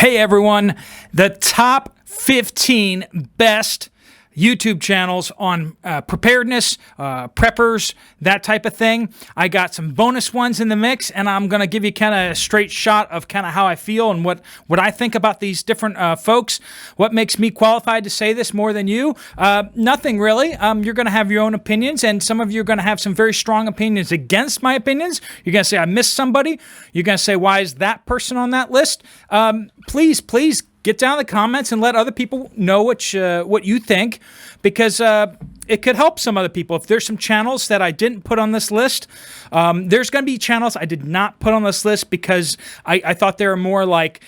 Hey everyone, the top 15 best YouTube channels on preparedness, preppers, that type of thing. I got some bonus ones in the mix, and I'm going to give you kind of a straight shot of kind of how I feel and what I think about these different folks. What makes me qualified to say this more than you? Nothing really. You're going to have your own opinions, and some of you are going to have some very strong opinions against my opinions. You're going to say, I missed somebody. You're going to say, why is that person on that list? Please get down in the comments and let other people know what you think, because it could help some other people. If there's some channels that I didn't put on this list, there's going to be channels I did not put on this list because I thought they were more like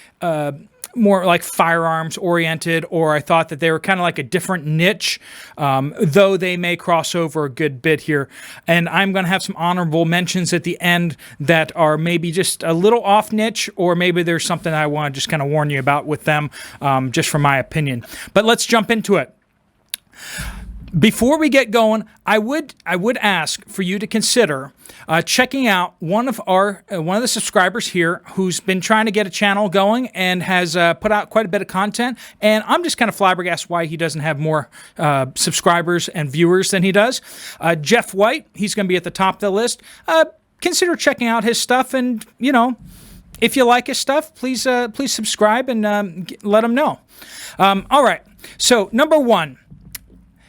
firearms oriented, or I thought that they were kind of like a different niche, though they may cross over a good bit here. And I'm going to have some honorable mentions at the end that are maybe just a little off niche, or maybe there's something I want to just kind of warn you about with them, just from my opinion. But let's jump into it. Before we get going, I would ask for you to consider checking out one of the subscribers here who's been trying to get a channel going and has put out quite a bit of content. And I'm just kind of flabbergasted why he doesn't have more subscribers and viewers than he does. Jeff White, he's going to be at the top of the list. Consider checking out his stuff, and if you like his stuff, please subscribe and let him know. All right. So number one.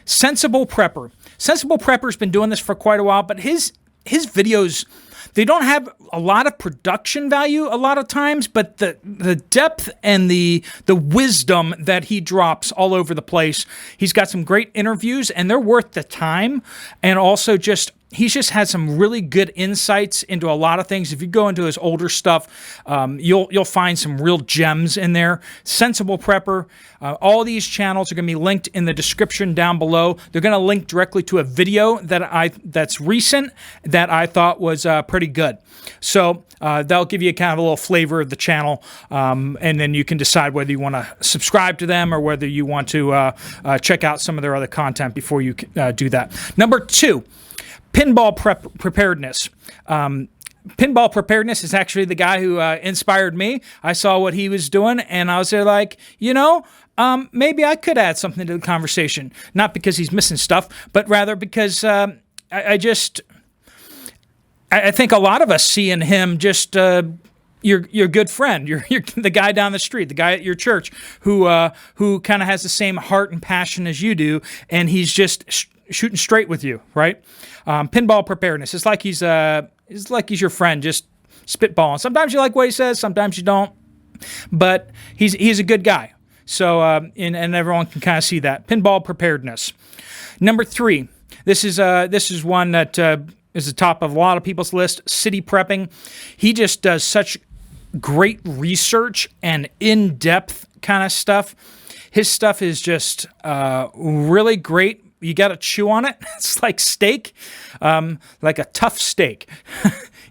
Sensible Prepper. Sensible Prepper's been doing this for quite a while, but his videos, they don't have a lot of production value a lot of times, but the depth and the wisdom that he drops all over the place. He's got some great interviews, and they're worth the time. And also he's just had some really good insights into a lot of things. If you go into his older stuff, you'll find some real gems in there. Sensible Prepper. All these channels are going to be linked in the description down below. They're going to link directly to a video that's recent that I thought was pretty good. So they'll give you kind of a little flavor of the channel, and then you can decide whether you want to subscribe to them or whether you want to check out some of their other content before you do that. Number two. Pinball Preparedness. Pinball Preparedness is actually the guy who inspired me. I saw what he was doing, and I was there like, maybe I could add something to the conversation. Not because he's missing stuff, but rather because I think a lot of us see in him just your good friend, you're the guy down the street, the guy at your church who kind of has the same heart and passion as you do, and he's just shooting straight with you, right? Pinball Preparedness. It's like he's your friend, just spitballing. Sometimes you like what he says, sometimes you don't, but he's a good guy. So and everyone can kind of see that. Pinball Preparedness. Number three. This is one that is the top of a lot of people's list. City Prepping. He just does such great research and in-depth kind of stuff. His stuff is just really great. You got to chew on it. It's like steak, like a tough steak.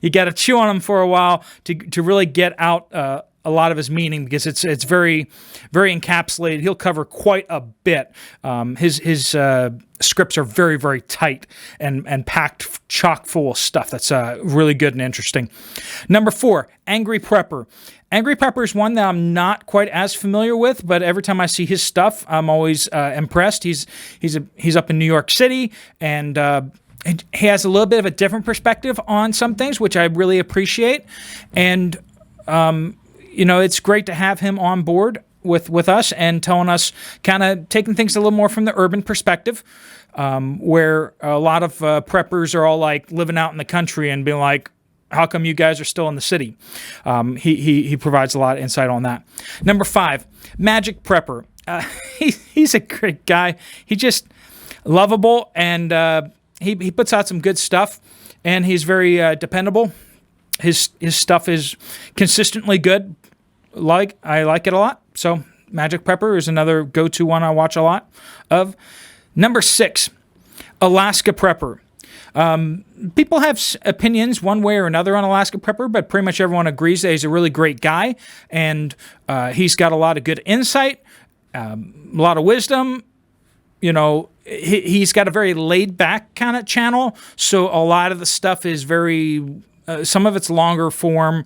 You got to chew on him for a while to really get out a lot of his meaning, because it's very, very encapsulated. He'll cover quite a bit. His scripts are very, very tight and packed chock full of stuff that's really good and interesting. Number four, Angry Prepper. Angry Prepper is one that I'm not quite as familiar with, but every time I see his stuff, I'm always impressed. He's up in New York City, and he has a little bit of a different perspective on some things, which I really appreciate. And it's great to have him on board with us and telling us, kind of taking things a little more from the urban perspective, where a lot of preppers are all like living out in the country and being like, how come you guys are still in the city? He provides a lot of insight on that. Number five, Magic Prepper. He's a great guy. He just lovable, and he puts out some good stuff, and he's very dependable. His stuff is consistently good. I like it a lot. So Magic Prepper is another go-to one I watch a lot of. Number six, Alaska Prepper. People have opinions one way or another on Alaska Prepper, but pretty much everyone agrees that he's a really great guy, and he's got a lot of good insight, a lot of wisdom. He's got a very laid-back kind of channel, so a lot of the stuff is very, some of it's longer form,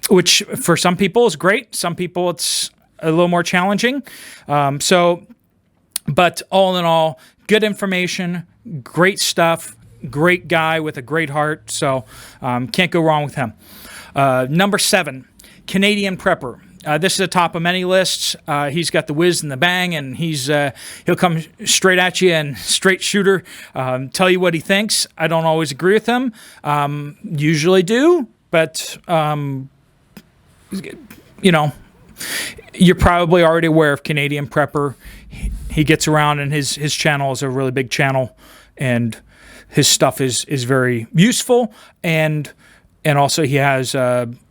which for some people is great. Some people it's a little more challenging. But all in all, good information, great stuff, great guy with a great heart. So can't go wrong with him. Number 7, Canadian Prepper. This is the top of many lists. He's got the whiz and the bang, and he'll come straight at you and straight shooter, tell you what he thinks. I don't always agree with him. Usually do, but you're probably already aware of Canadian Prepper. He gets around, and his channel is a really big channel, and his stuff is very useful, and also he has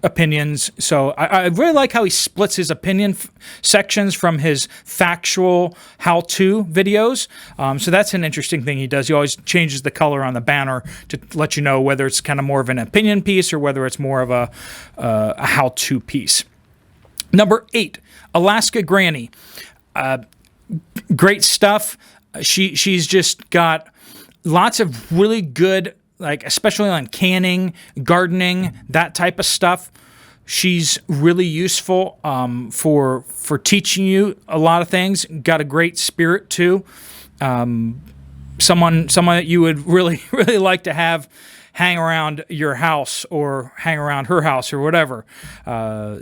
opinions. So I really like how he splits his opinion sections from his factual how-to videos. So that's an interesting thing he does. He always changes the color on the banner to let you know whether it's kind of more of an opinion piece or whether it's more of a how-to piece. Number 8, Alaskagranny. Great stuff. She's just got lots of really good, like especially on canning, gardening, that type of stuff. She's really useful for teaching you a lot of things. Got a great spirit too. Someone that you would really like to have hang around your house or hang around her house or whatever.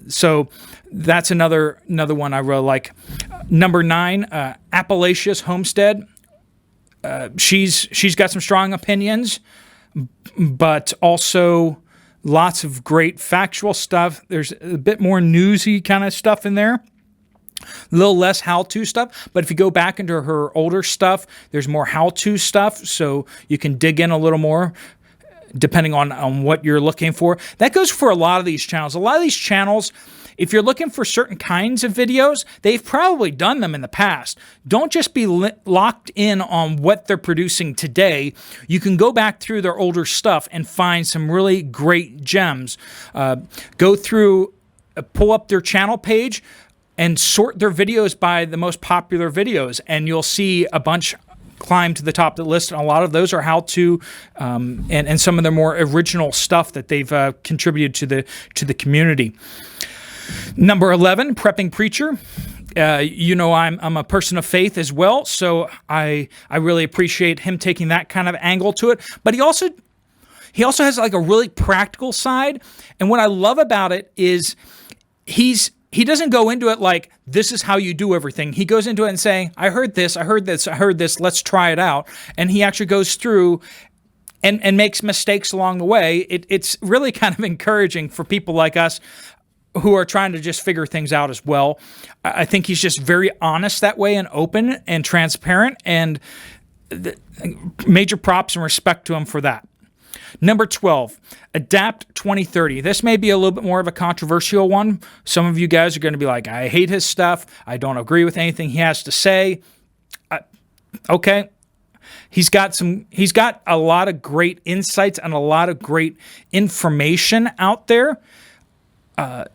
So that's another one I really like. Number 9, Appalachia's Homestead. She's got some strong opinions, but also lots of great factual stuff. There's a bit more newsy kind of stuff in there. A little less how-to stuff, but if you go back into her older stuff, there's more how-to stuff, so you can dig in a little more depending on what you're looking for. That goes for a lot of these channels. A lot of these channels, if you're looking for certain kinds of videos, they've probably done them in the past. Don't just be locked in on what they're producing today. You can go back through their older stuff and find some really great gems. Go through, pull up their channel page, and sort their videos by the most popular videos, and you'll see a bunch climb to the top of the list. And a lot of those are how-to and some of the more original stuff that they've contributed to the community. Number 11, Prepping Preacher. I'm a person of faith as well, so I really appreciate him taking that kind of angle to it. But he also has like a really practical side, and what I love about it is he doesn't go into it like, this is how you do everything. He goes into it and saying, I heard this, let's try it out. And he actually goes through and makes mistakes along the way. It's really kind of encouraging for people like us who are trying to just figure things out as well. I think he's just very honest that way and open and transparent, and major props and respect to him for that. Number 12, Adapt 2030. This may be a little bit more of a controversial one. Some of you guys are going to be like, I hate his stuff. I don't agree with anything he has to say. Okay. He's got a lot of great insights and a lot of great information out there.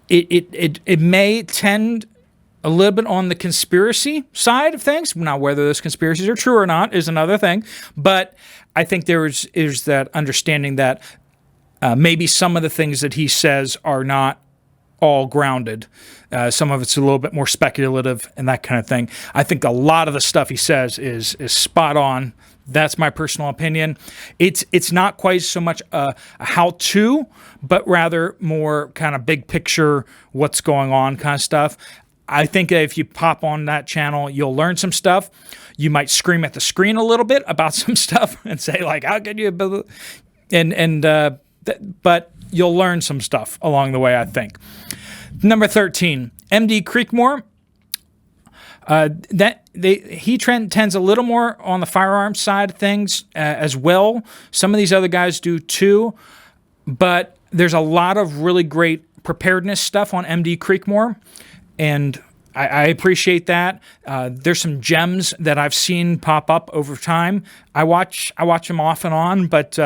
It may tend a little bit on the conspiracy side of things. Now, whether those conspiracies are true or not is another thing. But I think is that understanding that maybe some of the things that he says are not all grounded. Some of it's a little bit more speculative and that kind of thing. I think a lot of the stuff he says is spot on. That's my personal opinion. It's not quite so much a how-to, but rather more kind of big picture, what's going on kind of stuff. I think that if you pop on that channel, you'll learn some stuff. You might scream at the screen a little bit about some stuff and say like, "How could you?" But you'll learn some stuff along the way, I think. Number 13, MD Creekmore. He tends a little more on the firearm side of things as well. Some of these other guys do too, but there's a lot of really great preparedness stuff on MD Creekmore, and I appreciate that. There's some gems that I've seen pop up over time. I watch them off and on, but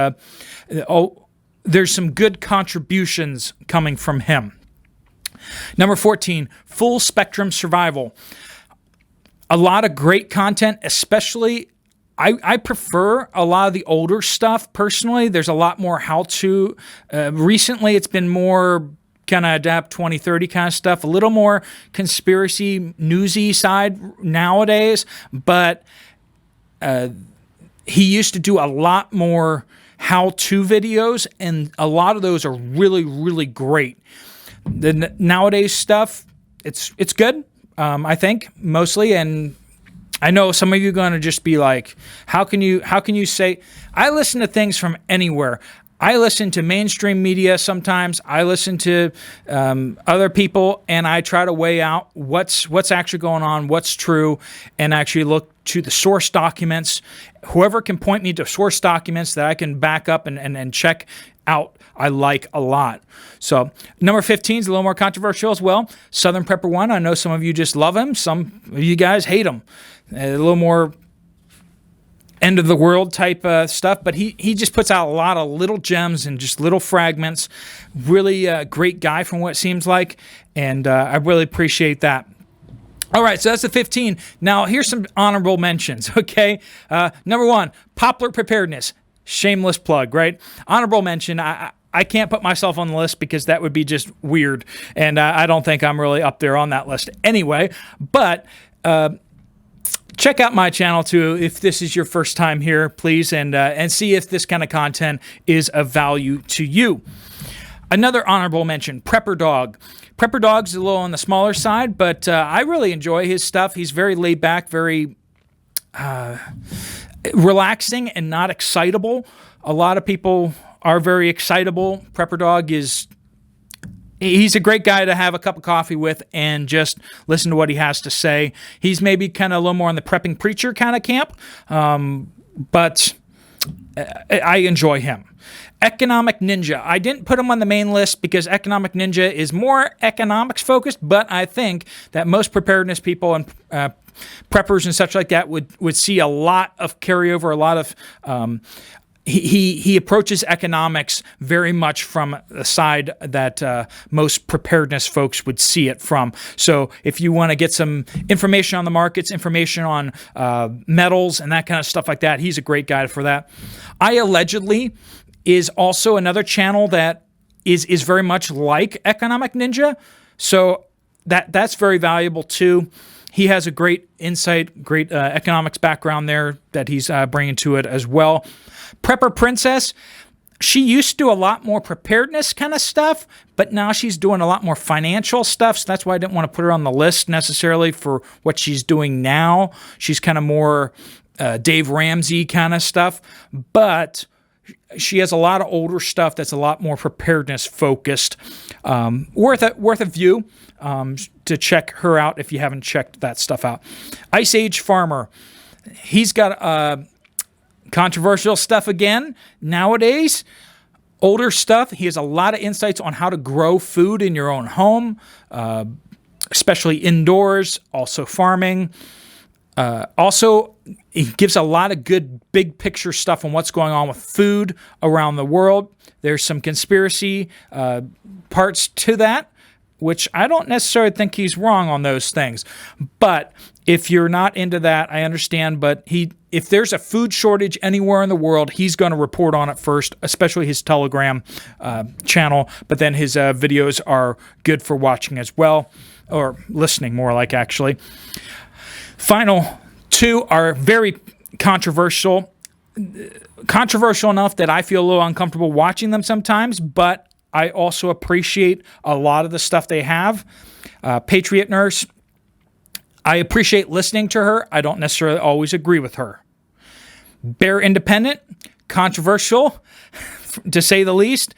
there's some good contributions coming from him. Number 14, Full Spectrum Survival. A lot of great content, especially I prefer a lot of the older stuff personally. There's a lot more how-to. Recently, it's been more kind of adapt 2030 kind of stuff, a little more conspiracy newsy side nowadays, but he used to do a lot more how-to videos, and a lot of those are really, really great. The nowadays stuff, it's good, I think, mostly, and I know some of you are going to just be like, how can you say, I listen to things from anywhere. I listen to mainstream media sometimes. I listen to other people, and I try to weigh out what's actually going on, what's true, and actually look to the source documents. Whoever can point me to source documents that I can back up and check out, I like a lot. So number 15 is a little more controversial as well. Southern Prepper One. I know some of you just love him. Some of you guys hate him. A little more end of the world type stuff, but he just puts out a lot of little gems and just little fragments. Really great guy from what it seems like, and I really appreciate that. All right, so that's the 15. Now here's some honorable mentions, okay? Number 1, Poplar Preparedness. Shameless plug, right? Honorable mention. I can't put myself on the list because that would be just weird, and I don't think I'm really up there on that list anyway, but check out my channel too if this is your first time here, please, and see if this kind of content is of value to you. Another honorable mention, Prepper Dog. Prepper Dog's a little on the smaller side, but I really enjoy his stuff. He's very laid back, very relaxing and not excitable. A lot of people are very excitable. Prepper Dog he's a great guy to have a cup of coffee with and just listen to what he has to say. He's maybe kind of a little more on the prepping preacher kind of camp, but I enjoy him. Economic Ninja. I didn't put him on the main list because Economic Ninja is more economics focused, but I think that most preparedness people and preppers and such like that would see a lot of carryover, a lot of he approaches economics very much from the side that most preparedness folks would see it from. So if you want to get some information on the markets, information on metals and that kind of stuff like that, he's a great guy for that. I Allegedly is also another channel that is very much like Economic Ninja. So that's very valuable too. He has a great insight, great economics background there that he's bringing to it as well. Prepper Princess, she used to do a lot more preparedness kind of stuff, but now she's doing a lot more financial stuff, so that's why I didn't want to put her on the list necessarily for what she's doing now. She's kind of more Dave Ramsey kind of stuff, but she has a lot of older stuff that's a lot more preparedness focused. Worth a view to check her out if you haven't checked that stuff out. Ice Age Farmer, he's got controversial stuff again nowadays. Older stuff. He has a lot of insights on how to grow food in your own home, especially indoors, also farming. Also, he gives a lot of good big picture stuff on what's going on with food around the world. There's some conspiracy parts to that, which I don't necessarily think he's wrong on those things. But if you're not into that, I understand. But if there's a food shortage anywhere in the world, he's going to report on it first, especially his Telegram channel. But then his videos are good for watching as well, or listening more like actually. Final two are very controversial. Controversial enough that I feel a little uncomfortable watching them sometimes, but I also appreciate a lot of the stuff they have. Patriot Nurse, I appreciate listening to her. I don't necessarily always agree with her. Bear Independent, controversial to say the least.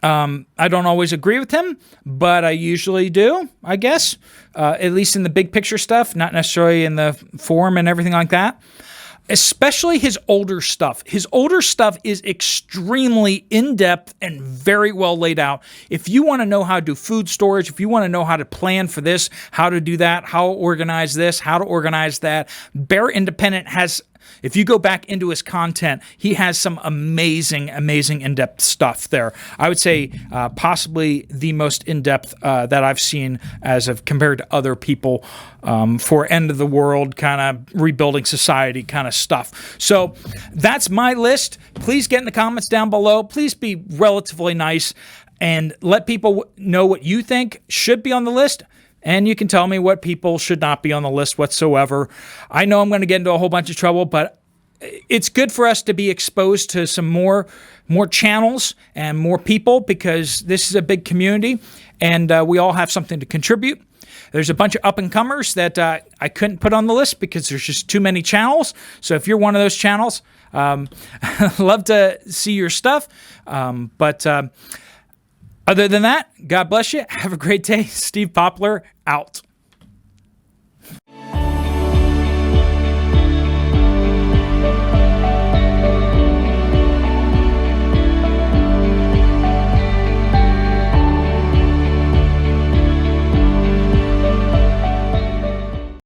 I don't always agree with him, but I usually do, I guess, at least in the big picture stuff, not necessarily in the form and everything like that. Especially his older stuff. His older stuff is extremely in-depth and very well laid out. If you want to know how to do food storage, if you want to know how to plan for this, how to do that, how to organize this, how to organize that, Bear Independent has, if you go back into his content, he has some amazing, amazing in-depth stuff there. I would say possibly the most in-depth that I've seen as of compared to other people for end of the world kind of rebuilding society kind of stuff. So that's my list. Please get in the comments down below. Please be relatively nice. and let people know what you think should be on the list. And you can tell me what people should not be on the list whatsoever. I know I'm going to get into a whole bunch of trouble, but it's good for us to be exposed to some more channels and more people, because this is a big community and we all have something to contribute. There's a bunch of up-and-comers that I couldn't put on the list because there's just too many channels. So if you're one of those channels, I'd love to see your stuff. But other than that, God bless you. Have a great day. Steve Poplar, out.